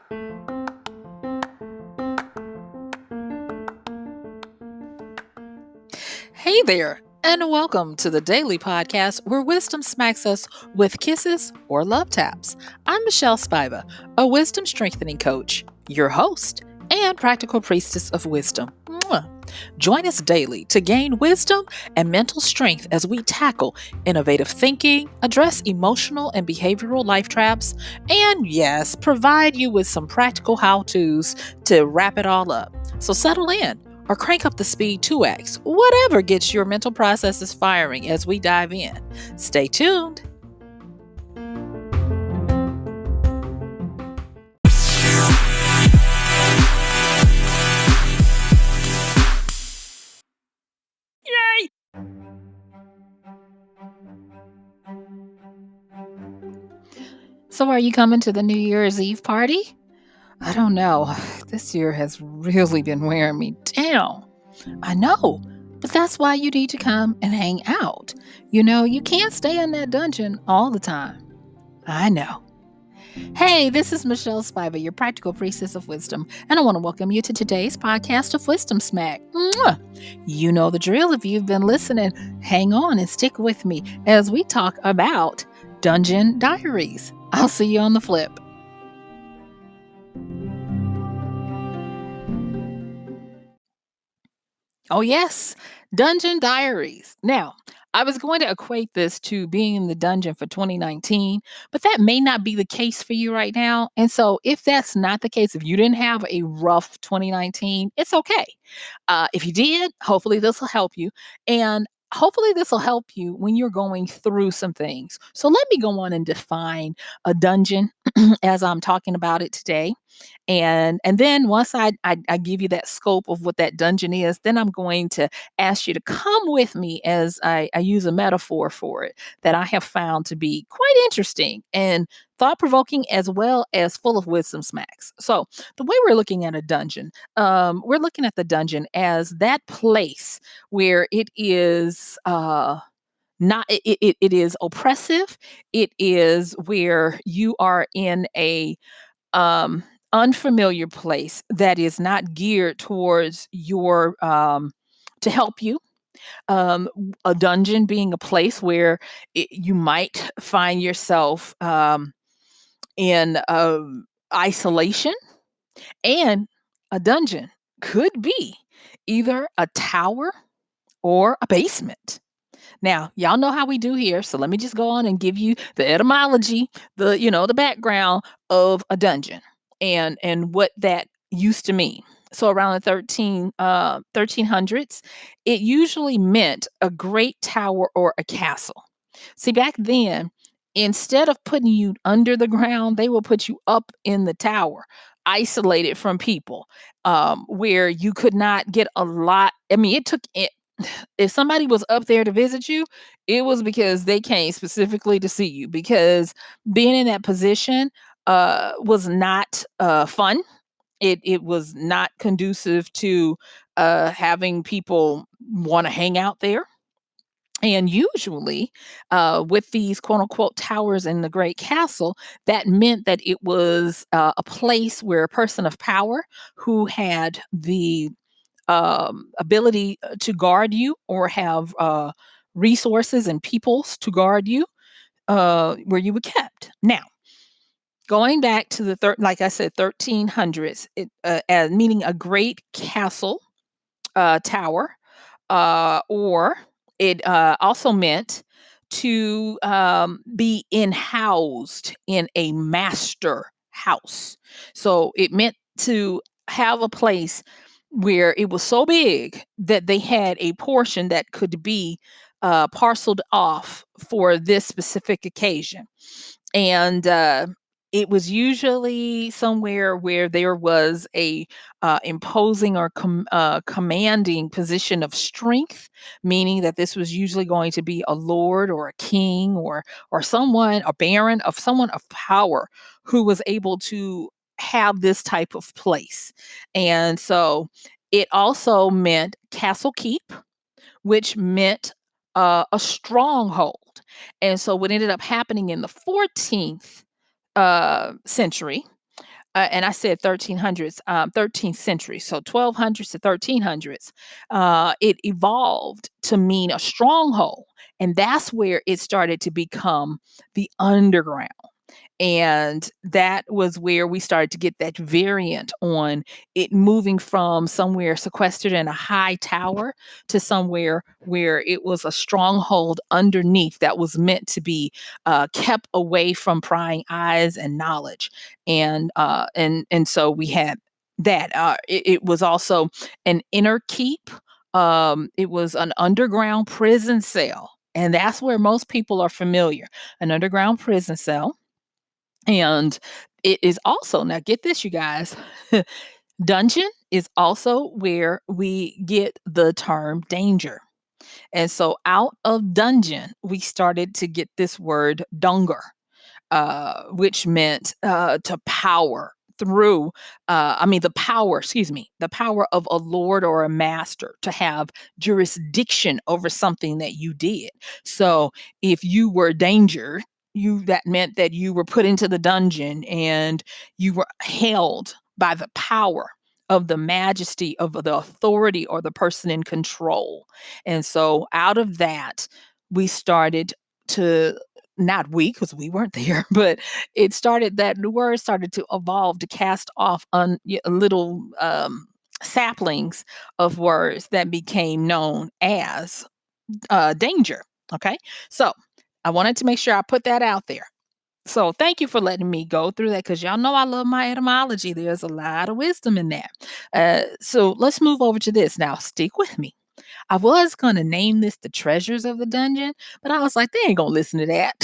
Hey there, and welcome to the daily podcast where wisdom smacks us with kisses or love taps. I'm MichelleSpiva, a wisdom strengthening coach, your host, and practical priestess of wisdom. Mwah. Join us daily to gain wisdom and mental strength as we tackle innovative thinking, address emotional and behavioral life traps, and yes, provide you with some practical how to's to wrap it all up. So settle in or crank up the speed 2x, whatever gets your mental processes firing as we dive in. Stay tuned. Yay! So, are you coming to the New Year's Eve party? I don't know. This year has really been wearing me down. I know, but that's why you need to come and hang out. You can't stay in that dungeon all the time. I know. Hey, this is Michelle Spiva, your practical priestess of wisdom, and I want to welcome you to today's podcast of Wisdom Smack. Mwah! You know the drill. If you've been listening, hang on and stick with me as we talk about Dungeon Diaries. I'll see you on the flip. Oh, yes, Dungeon Diaries. Now, I was going to equate this to being in the dungeon for 2019, but that may not be the case for you right now. And so, if that's not the case, if you didn't have a rough 2019, it's okay. If you did, hopefully this will help you. And hopefully this will help you when you're going through some things. So, let me go on and define a dungeon as I'm talking about it today. And then once I give you that scope of what that dungeon is, then I'm going to ask you to come with me as I use a metaphor for it that I have found to be quite interesting and thought provoking as well as full of wisdom smacks. So the way we're looking at a dungeon, we're looking at the dungeon as that place where it is not it is oppressive. It is where you are in a um, unfamiliar place that is not geared towards your to help you. A dungeon being a place where you might find yourself in isolation, and a dungeon could be either a tower or a basement. Now, y'all know how we do here, so let me just go on and give you the etymology, the background of a dungeon and what that used to mean. So around the 1300s, it usually meant a great tower or a castle. See, back then, instead of putting you under the ground, they will put you up in the tower, isolated from people, where you could not get a lot. I mean, it took it if somebody was up there to visit you, it was because they came specifically to see you because being in that position was not fun. It was not conducive to having people want to hang out there. And usually, with these quote unquote towers in the Great Castle, that meant that it was a place where a person of power who had the ability to guard you or have resources and peoples to guard you, where you were kept. Now, going back to like I said, 1300s, as meaning a great castle tower, or it also meant to be housed in a master house. So it meant to have a place where it was so big that they had a portion that could be parceled off for this specific occasion. And it was usually somewhere where there was a imposing or commanding position of strength, meaning that this was usually going to be a lord or a king or someone, a baron of someone of power who was able to have this type of place. And so it also meant castle keep, which meant a stronghold. And so what ended up happening in the 14th century, and I said 1300s, 13th century, so 1200s to 1300s, it evolved to mean a stronghold, and that's where it started to become the underground. And that was where we started to get that variant on it moving from somewhere sequestered in a high tower to somewhere where it was a stronghold underneath that was meant to be kept away from prying eyes and knowledge. And so we had that. It was also an inner keep. It was an underground prison cell. And that's where most people are familiar. An underground prison cell, and it is also, now get this, you guys, dungeon is also where we get the term danger. And so out of dungeon, we started to get this word dunger, which meant to power through, the power, excuse me, the power of a lord or a master to have jurisdiction over something that you did. So if you were danger, that meant that you were put into the dungeon and you were held by the power of the majesty of the authority or the person in control. And so out of that, we started to, not we, because we weren't there, but it started, that the word started to evolve to cast off little saplings of words that became known as danger. Okay. So I wanted to make sure I put that out there. So thank you for letting me go through that, because y'all know I love my etymology. There's a lot of wisdom in that. So let's move over to this now. Stick with me. I was gonna name this the treasures of the dungeon, but I was like, they ain't gonna listen to that.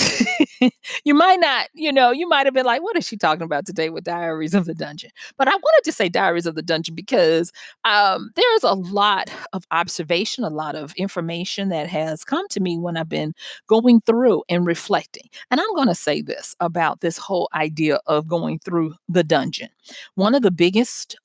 You might not, you might have been like, what is she talking about today with Diaries of the Dungeon? But I wanted to say Diaries of the Dungeon because there's a lot of observation, a lot of information that has come to me when I've been going through and reflecting. And I'm gonna say this about this whole idea of going through the dungeon. One of the biggest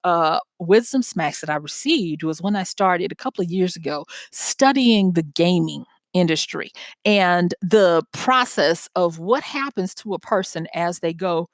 wisdom smacks that I received was when I started a couple of years ago studying the gaming industry and the process of what happens to a person as they go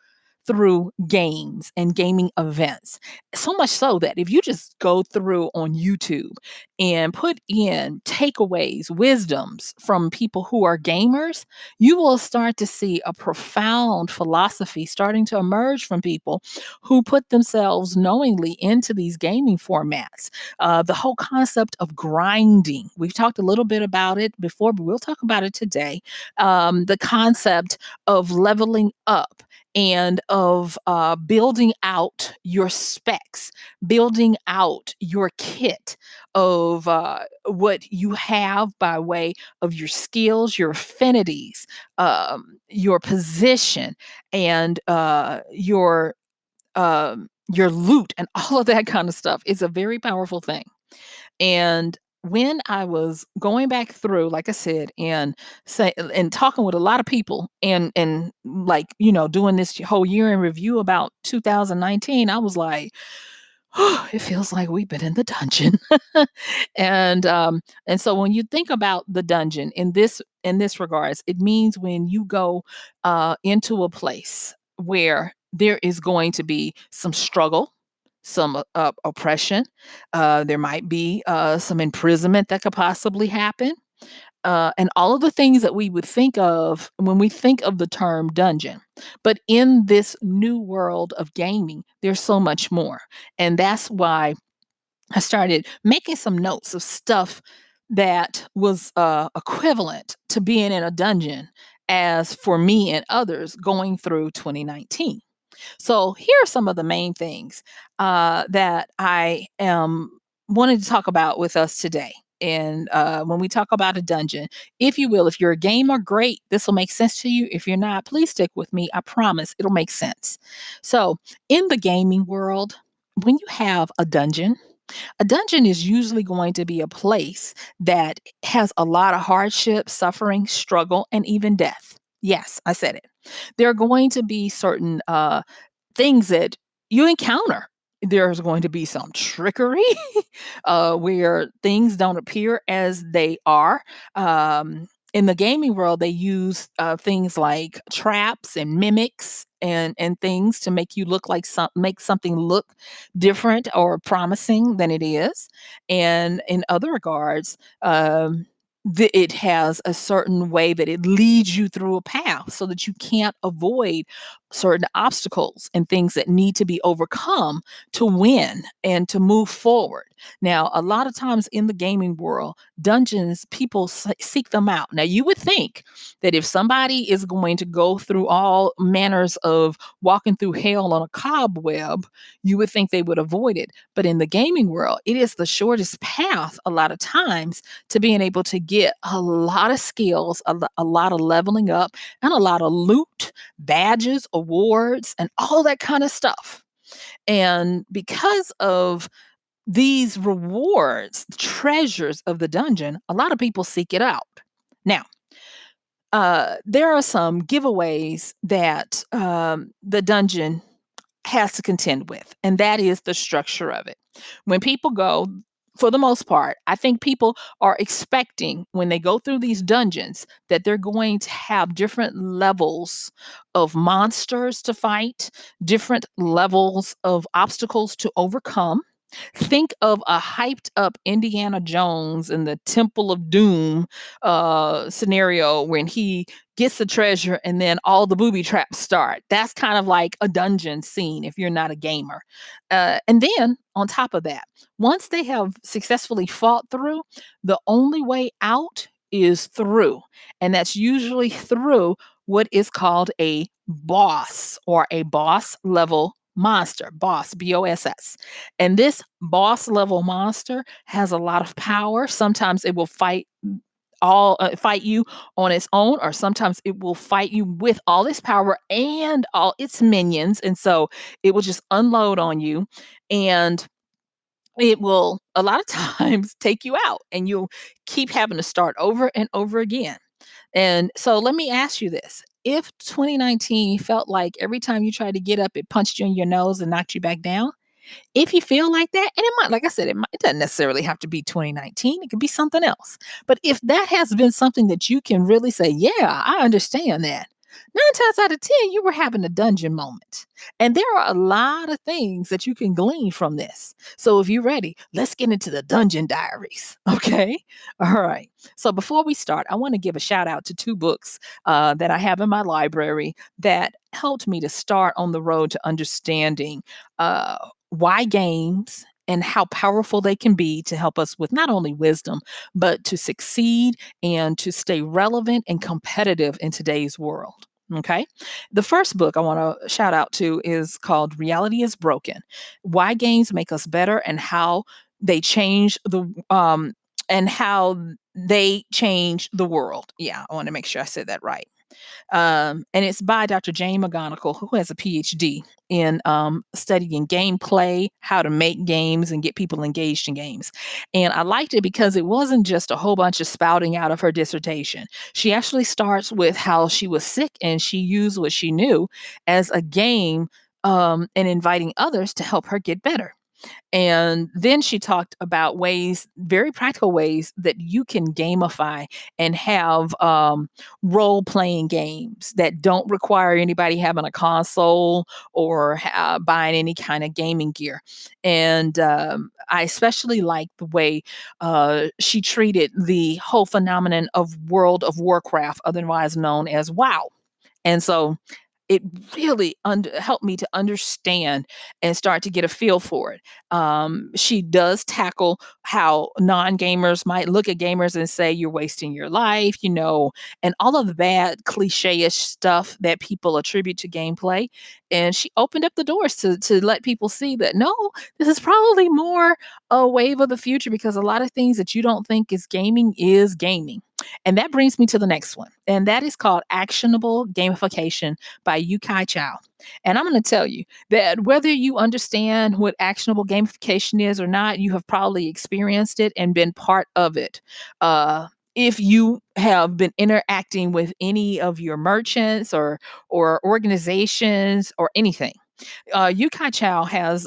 through games and gaming events. So much so that if you just go through on YouTube and put in takeaways, wisdoms from people who are gamers, you will start to see a profound philosophy starting to emerge from people who put themselves knowingly into these gaming formats. The whole concept of grinding, we've talked a little bit about it before, but we'll talk about it today. The concept of leveling up and of building out your specs, building out your kit of what you have by way of your skills, your affinities, your position, and your loot, and all of that kind of stuff is a very powerful thing. And when I was going back through, like I said, and talking with a lot of people and like, doing this whole year in review about 2019, I was like, oh, it feels like we've been in the dungeon. And so when you think about the dungeon in this regards, it means when you go into a place where there is going to be some struggle, some oppression, there might be some imprisonment that could possibly happen, and all of the things that we would think of when we think of the term dungeon. But in this new world of gaming, there's so much more. And that's why I started making some notes of stuff that was equivalent to being in a dungeon as for me and others going through 2019. So here are some of the main things that I am wanting to talk about with us today. And when we talk about a dungeon, if you will, if you're a gamer, great, this will make sense to you. If you're not, please stick with me. I promise it'll make sense. So, in the gaming world, when you have a dungeon is usually going to be a place that has a lot of hardship, suffering, struggle, and even death. Yes, I said it. There are going to be certain things that you encounter. There's going to be some trickery where things don't appear as they are. In the gaming world, they use things like traps and mimics and things to make you look like make something look different or promising than it is. And in other regards, it has a certain way that it leads you through a path so that you can't avoid certain obstacles and things that need to be overcome to win and to move forward. Now, a lot of times in the gaming world, dungeons, people seek them out. Now, you would think that if somebody is going to go through all manners of walking through hell on a cobweb, you would think they would avoid it. But in the gaming world, it is the shortest path a lot of times to being able to get a lot of skills, a lot of leveling up, and a lot of loot, badges, awards, and all that kind of stuff. And because of these rewards, treasures of the dungeon, a lot of people seek it out. Now, there are some giveaways that the dungeon has to contend with, and that is the structure of it. When people go, for the most part, I think people are expecting when they go through these dungeons that they're going to have different levels of monsters to fight, different levels of obstacles to overcome. Think of a hyped up Indiana Jones in the Temple of Doom scenario when he gets the treasure and then all the booby traps start. That's kind of like a dungeon scene if you're not a gamer. And then on top of that, once they have successfully fought through, the only way out is through. And that's usually through what is called a boss or a boss level monster, boss, BOSS. And this boss level monster has a lot of power. Sometimes it will fight you on its own, or sometimes it will fight you with all its power and all its minions. And so it will just unload on you, and it will a lot of times take you out, and you'll keep having to start over and over again. And so let me ask you this. If 2019 felt like every time you tried to get up, it punched you in your nose and knocked you back down, if you feel like that, and it might, like I said, it doesn't necessarily have to be 2019. It could be something else. But if that has been something that you can really say, yeah, I understand that. 9 times out of 10, you were having a dungeon moment. And there are a lot of things that you can glean from this. So if you're ready, let's get into the dungeon diaries. Okay. All right. So before we start, I want to give a shout out to two books that I have in my library that helped me to start on the road to understanding why games and how powerful they can be to help us with not only wisdom, but to succeed and to stay relevant and competitive in today's world. Okay. The first book I want to shout out to is called Reality is Broken: Why Games Make Us Better and How They Change the and How They Change the World. Yeah, I want to make sure I said that right. And it's by Dr. Jane McGonigal, who has a PhD in studying gameplay, how to make games and get people engaged in games. And I liked it because it wasn't just a whole bunch of spouting out of her dissertation. She actually starts with how she was sick and she used what she knew as a game, and inviting others to help her get better. And then she talked about ways, very practical ways that you can gamify and have role playing games that don't require anybody having a console or buying any kind of gaming gear. And I especially like the way she treated the whole phenomenon of World of Warcraft, otherwise known as WoW. And so it really helped me to understand and start to get a feel for it. She does tackle how non gamers might look at gamers and say, you're wasting your life, and all of the bad cliche ish stuff that people attribute to gameplay. And she opened up the doors to let people see that no, this is probably more a wave of the future, because a lot of things that you don't think is gaming is gaming. And that brings me to the next one, and that is called Actionable Gamification by Yukai Chao. And I'm going to tell you that whether you understand what actionable gamification is or not, you have probably experienced it and been part of it. If you have been interacting with any of your merchants or organizations or anything, Yukai Chow has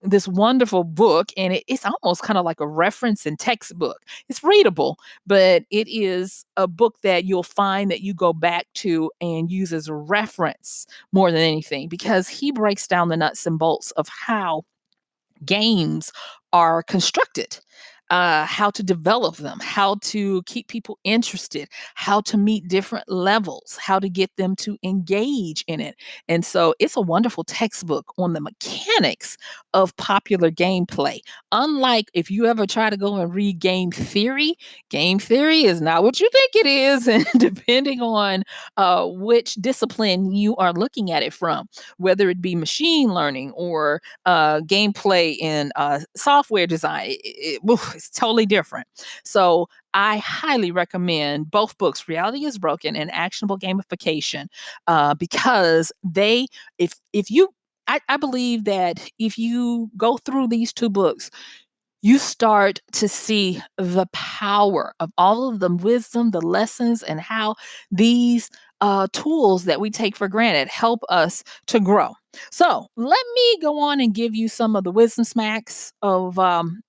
this wonderful book, and it's almost kind of like a reference and textbook. It's readable, but it is a book that you'll find that you go back to and use as a reference more than anything, because he breaks down the nuts and bolts of how games are constructed, how to develop them, how to keep people interested, how to meet different levels, how to get them to engage in it. And so it's a wonderful textbook on the mechanics of popular gameplay. Unlike if you ever try to go and read game theory is not what you think it is. And depending on which discipline you are looking at it from, whether it be machine learning or gameplay in software design. It's totally different. So I highly recommend both books, Reality is Broken and Actionable Gamification, because if you, I believe that if you go through these two books, you start to see the power of all of the wisdom, the lessons, and how these tools that we take for granted help us to grow. So let me go on and give you some of the wisdom smacks of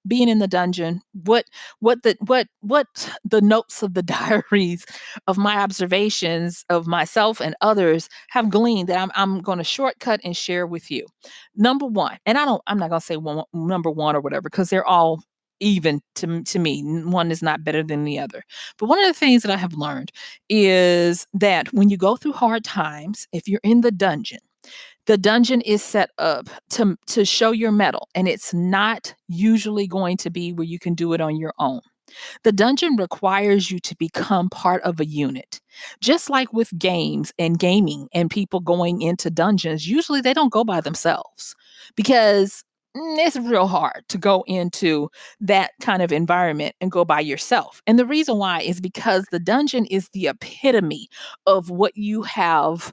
being in the dungeon. What the notes of the diaries of my observations of myself and others have gleaned that I'm going to shortcut and share with you. Number one, and I'm not gonna say number one or whatever, because they're all even to me. One is not better than the other. But one of the things that I have learned is that when you go through hard times, if you're in the dungeon is set up to show your mettle, and it's not usually going to be where you can do it on your own. The dungeon requires you to become part of a unit. Just like with games and gaming and people going into dungeons, usually they don't go by themselves because it's real hard to go into that kind of environment and go by yourself. And the reason why is because the dungeon is the epitome of what you have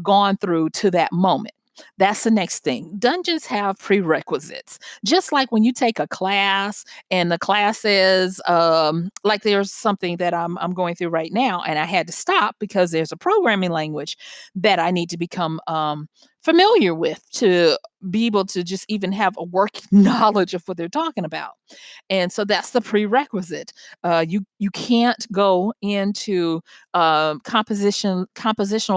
gone through to that moment. That's the next thing. Dungeons have prerequisites. Just like when you take a class and the class says, like there's something that I'm going through right now, and I had to stop because there's a programming language that I need to become familiar with to be able to just even have a working knowledge of what they're talking about. And so that's the prerequisite. You can't go into compositional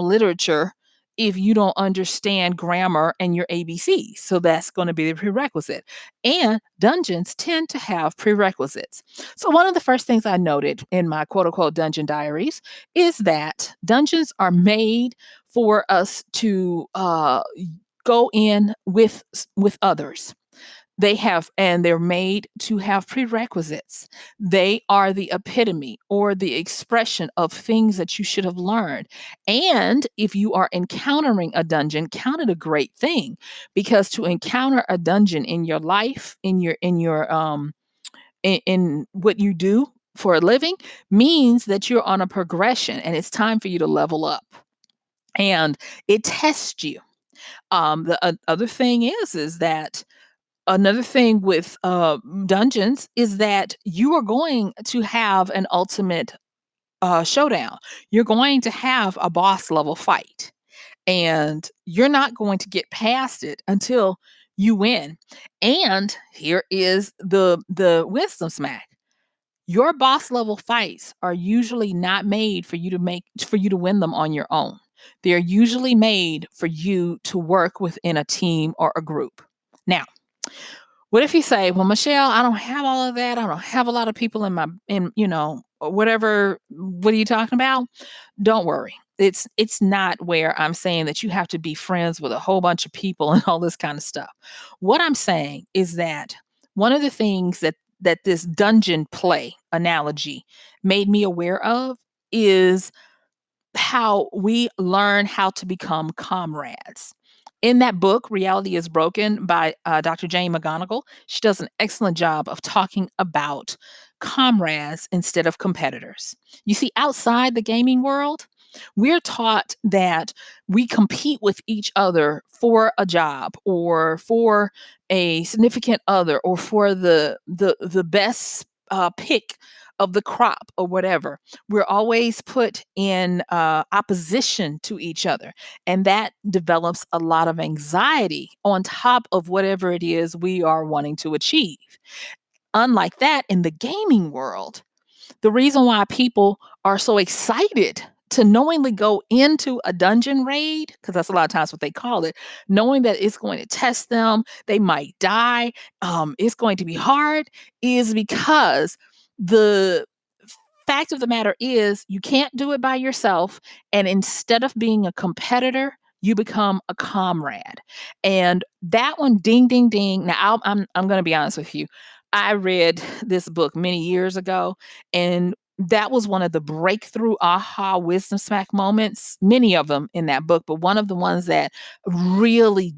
literature if you don't understand grammar and your ABCs. So that's going to be the prerequisite. And dungeons tend to have prerequisites. So one of the first things I noted in my quote unquote dungeon diaries is that dungeons are made for us to go in with others. They're made to have prerequisites. They are the epitome or the expression of things that you should have learned. And if you are encountering a dungeon, count it a great thing, because to encounter a dungeon in your life, in what you do for a living, means that you're on a progression and it's time for you to level up. And it tests you. The other thing is that another thing with dungeons is that you are going to have an ultimate showdown. You're going to have a boss level fight, and you're not going to get past it until you win. And here is the wisdom smack. Your boss level fights are usually not made for you to win them on your own. They're usually made for you to work within a team or a group. Now, what if you say, "Well, Michelle, I don't have all of that. I don't have a lot of people or whatever. What are you talking about?" Don't worry. It's not where I'm saying that you have to be friends with a whole bunch of people and all this kind of stuff. What I'm saying is that one of the things that this dungeon play analogy made me aware of is how we learn how to become comrades. In that book, Reality is Broken by Dr. Jane McGonigal, she does an excellent job of talking about comrades instead of competitors. You see, outside the gaming world, we're taught that we compete with each other for a job or for a significant other or for the best pick of the crop or whatever. We're always put in opposition to each other. And that develops a lot of anxiety on top of whatever it is we are wanting to achieve. Unlike that, in the gaming world, the reason why people are so excited to knowingly go into a dungeon raid, because that's a lot of times what they call it, knowing that it's going to test them, they might die, it's going to be hard, is because the fact of the matter is you can't do it by yourself. And instead of being a competitor, you become a comrade. And that one, ding, ding, ding. Now, I'm going to be honest with you. I read this book many years ago, and that was one of the breakthrough aha wisdom smack moments, many of them in that book, but one of the ones that really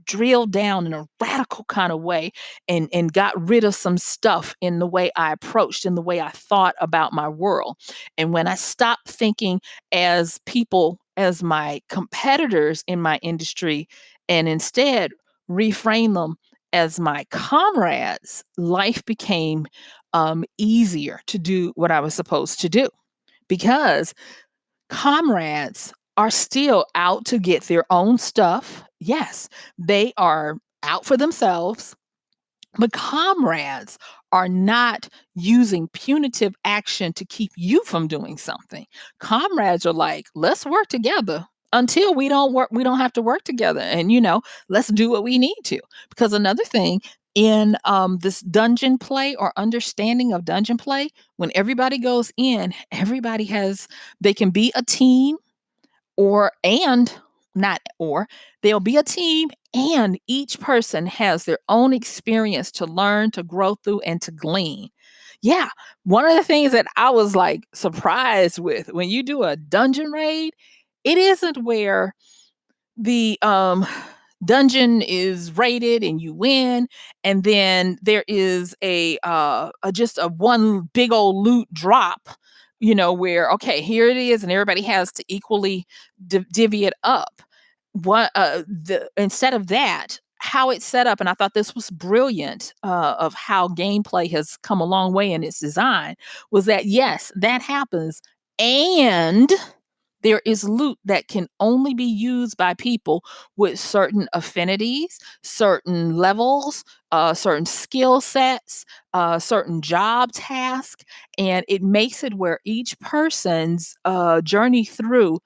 drilled down in a radical kind of way and got rid of some stuff in the way I approached, in the way I thought about my world. And when I stopped thinking as people, as my competitors in my industry, and instead reframe them as my comrades, life became easier to do what I was supposed to do, because comrades are still out to get their own stuff. Yes, they are out for themselves, but comrades are not using punitive action to keep you from doing something. Comrades are like, let's work together until we don't have to work together. And let's do what we need to. Because another thing in this dungeon play or understanding of dungeon play, when everybody goes in, they can be a team or and not or they'll be a team, and each person has their own experience to learn, to grow through, and to glean. Yeah, one of the things that I was like surprised with when you do a dungeon raid, it isn't where the dungeon is rated and you win, and then there is a just a one big old loot drop, where okay, here it is and everybody has to equally divvy it up. What the Instead of that, how it's set up, and I thought this was brilliant, of how gameplay has come a long way in its design, was that yes, that happens, and there is loot that can only be used by people with certain affinities, certain levels, certain skill sets, certain job tasks, and it makes it where each person's journey through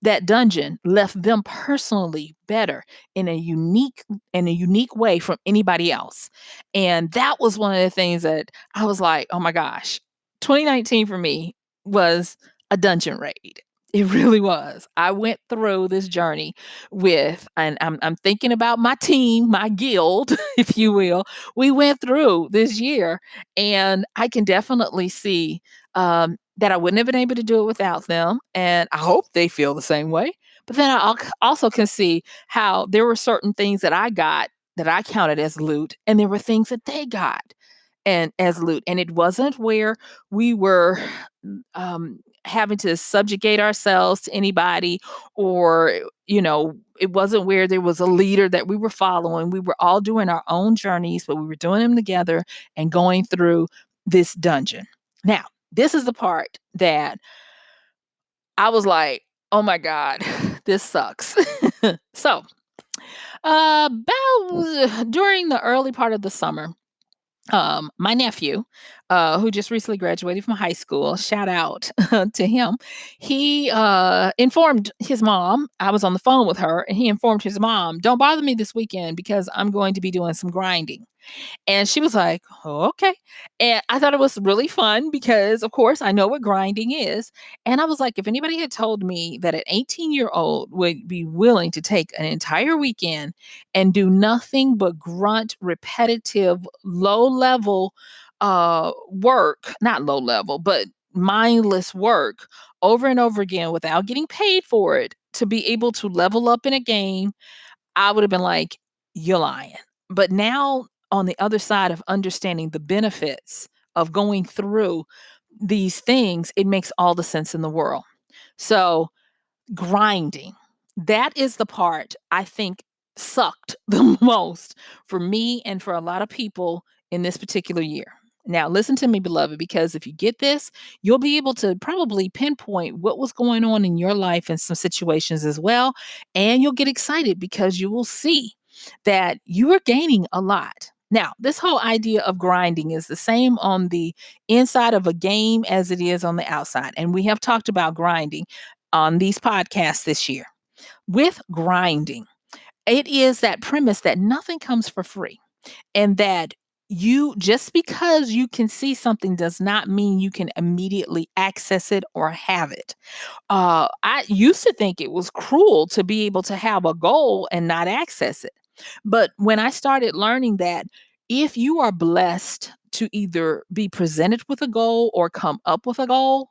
that dungeon left them personally better in a unique way from anybody else. And that was one of the things that I was like, "Oh my gosh, 2019 for me was a dungeon raid." It really was. I went through this journey with, and I'm thinking about my team, my guild, if you will. We went through this year, and I can definitely see that I wouldn't have been able to do it without them, and I hope they feel the same way. But then also can see how there were certain things that I got that I counted as loot, and there were things that they got and as loot, and it wasn't where we were having to subjugate ourselves to anybody, or it wasn't where there was a leader that we were following. We were all doing our own journeys, but we were doing them together and going through this dungeon. Now, this is the part that I was like, "Oh my god, this sucks." So, about during the early part of the summer, my nephew, who just recently graduated from high school, shout out to him. He informed his mom. I was on the phone with her, and he informed his mom, "Don't bother me this weekend because I'm going to be doing some grinding." And she was like, "Oh, okay." And I thought it was really fun because, of course, I know what grinding is. And I was like, if anybody had told me that an 18-year-old would be willing to take an entire weekend and do nothing but grunt, repetitive, low level work, not low level, but mindless work over and over again without getting paid for it to be able to level up in a game, I would have been like, "You're lying." But now, on the other side of understanding the benefits of going through these things, it makes all the sense in the world. So, grinding, that is the part I think sucked the most for me and for a lot of people in this particular year. Now, listen to me, beloved, because if you get this, you'll be able to probably pinpoint what was going on in your life in some situations as well. And you'll get excited because you will see that you are gaining a lot. Now, this whole idea of grinding is the same on the inside of a game as it is on the outside. And we have talked about grinding on these podcasts this year. With grinding, it is that premise that nothing comes for free and that you just because you can see something does not mean you can immediately access it or have it. I used to think it was cruel to be able to have a goal and not access it. But when I started learning that if you are blessed to either be presented with a goal or come up with a goal,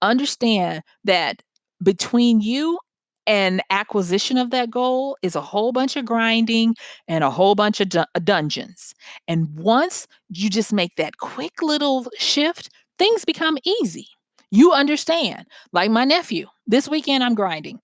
understand that between you and acquisition of that goal is a whole bunch of grinding and a whole bunch of dungeons. And once you just make that quick little shift, things become easy. You understand. Like my nephew, this weekend I'm grinding.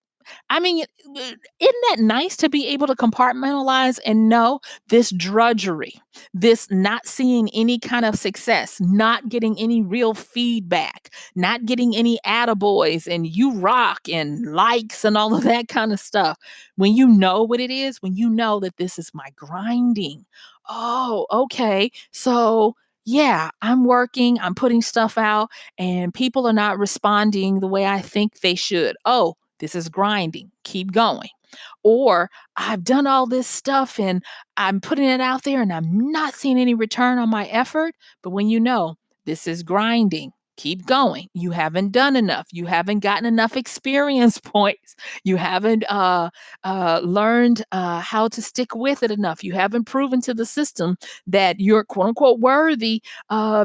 I mean, isn't that nice to be able to compartmentalize and know this drudgery, this not seeing any kind of success, not getting any real feedback, not getting any attaboys and you rock and likes and all of that kind of stuff. When you know what it is, when you know that this is my grinding. Oh, okay. So, yeah, I'm working, I'm putting stuff out, and people are not responding the way I think they should. Oh, this is grinding. Keep going. Or I've done all this stuff and I'm putting it out there and I'm not seeing any return on my effort. But when you know this is grinding, keep going. You haven't done enough. You haven't gotten enough experience points. You haven't learned how to stick with it enough. You haven't proven to the system that you're quote unquote worthy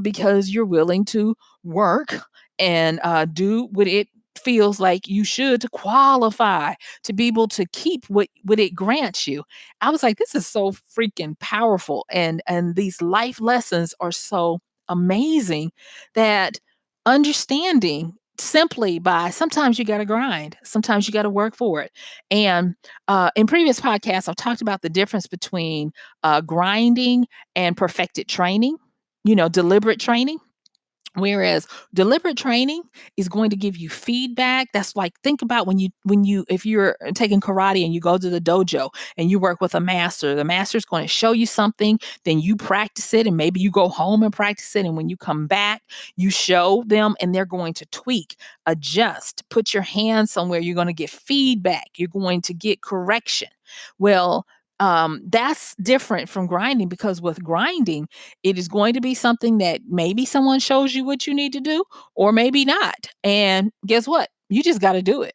because you're willing to work and do what it feels like you should to qualify to be able to keep what it grants you. I was like, this is so freaking powerful, and these life lessons are so amazing that understanding simply by sometimes you got to grind, sometimes you got to work for it. And in previous podcasts, I've talked about the difference between grinding and perfected training, deliberate training. Whereas deliberate training is going to give you feedback. That's like think about when you if you're taking karate and you go to the dojo and you work with a master, the master's going to show you something, then you practice it and maybe you go home and practice it and when you come back, you show them and they're going to tweak, adjust, put your hand somewhere, you're going to get feedback, you're going to get correction. Well, that's different from grinding because with grinding, it is going to be something that maybe someone shows you what you need to do or maybe not. And guess what? You just got to do it.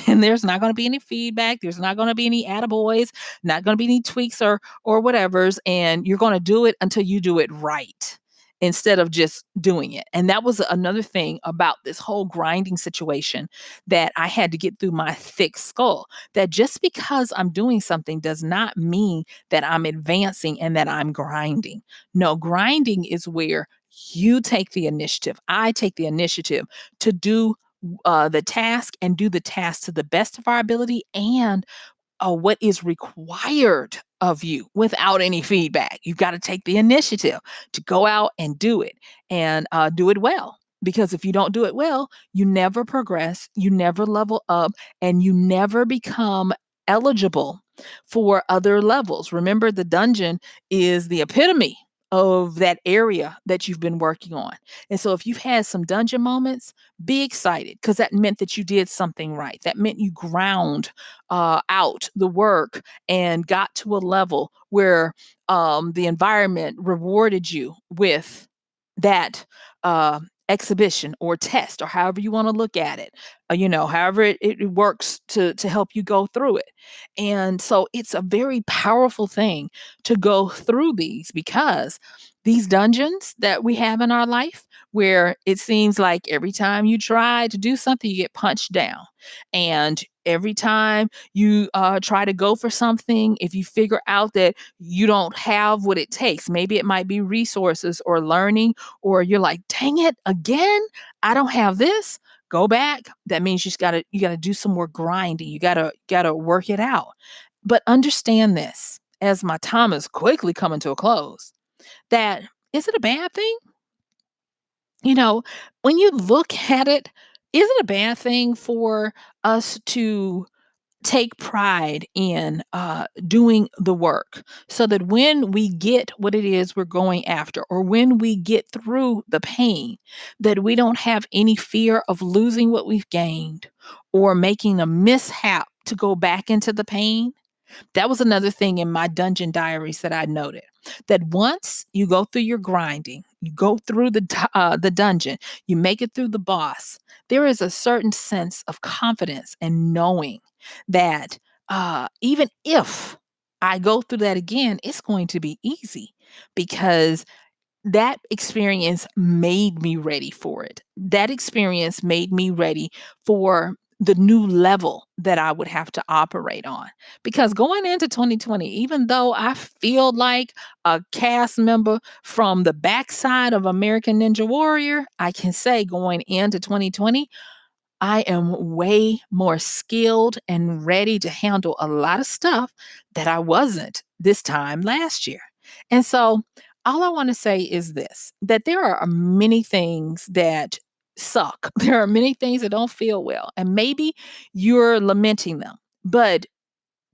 And there's not going to be any feedback. There's not going to be any attaboys, not going to be any tweaks or whatever's. And you're going to do it until you do it right instead of just doing it. And that was another thing about this whole grinding situation that I had to get through my thick skull. That just because I'm doing something does not mean that I'm advancing and that I'm grinding. No, grinding is where you take the initiative. I take the initiative to do the task and do the task to the best of our ability and what is required of you without any feedback. You've got to take the initiative to go out and do it and do it well. Because if you don't do it well, you never progress, you never level up, and you never become eligible for other levels. Remember, the dungeon is the epitome of that area that you've been working on. And so if you've had some dungeon moments, be excited because that meant that you did something right. That meant you ground out the work and got to a level where the environment rewarded you with that exhibition or test or however you want to look at it. However it works to help you go through it. And so it's a very powerful thing to go through these because these dungeons that we have in our life where it seems like every time you try to do something you get punched down, and every time you try to go for something, if you figure out that you don't have what it takes, maybe it might be resources or learning, or you're like, dang it, again, I don't have this. Go back. That means you gotta do some more grinding. You gotta work it out. But understand this, as my time is quickly coming to a close, that is it a bad thing? You know, when you look at it, is it a bad thing for us to take pride in doing the work so that when we get what it is we're going after, or when we get through the pain, that we don't have any fear of losing what we've gained or making a mishap to go back into the pain? That was another thing in my dungeon diaries that I noted, that once you go through your grinding, you go through the dungeon, you make it through the boss, there is a certain sense of confidence and knowing that even if I go through that again, it's going to be easy because that experience made me ready for it. That experience made me ready for the new level that I would have to operate on. Because going into 2020, even though I feel like a cast member from the backside of American Ninja Warrior, I can say going into 2020, I am way more skilled and ready to handle a lot of stuff that I wasn't this time last year. And so, all I want to say is this, that there are many things that suck. There are many things that don't feel well. And maybe you're lamenting them. But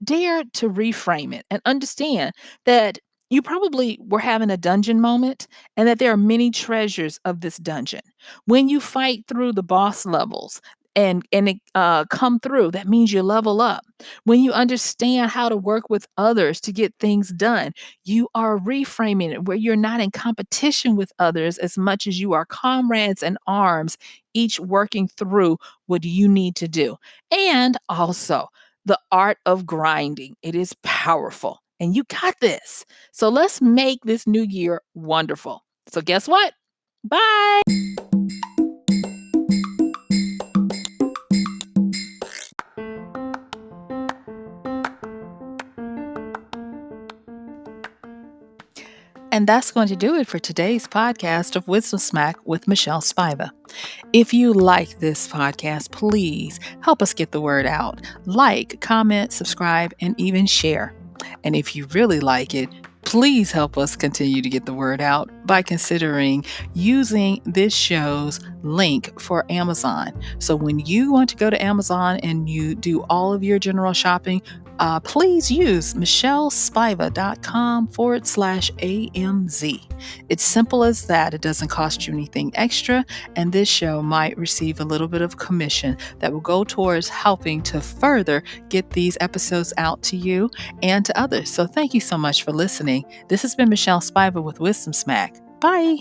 dare to reframe it and understand that you probably were having a dungeon moment and that there are many treasures of this dungeon. When you fight through the boss levels and it, come through, that means you level up. When you understand how to work with others to get things done, you are reframing it where you're not in competition with others as much as you are comrades in arms, each working through what you need to do. And also, the art of grinding. It is powerful. And you got this. So let's make this new year wonderful. So guess what? Bye. And that's going to do it for today's podcast of Wisdom Smack with MichelleSpiva. If you like this podcast, please help us get the word out. Like, comment, subscribe, and even share. And if you really like it, please help us continue to get the word out by considering using this show's link for Amazon. So when you want to go to Amazon and you do all of your general shopping, please use MichelleSpiva.com/AMZ. It's simple as that. It doesn't cost you anything extra, and this show might receive a little bit of commission that will go towards helping to further get these episodes out to you and to others. So thank you so much for listening. This has been MichelleSpiva with Wisdom Smack. Bye.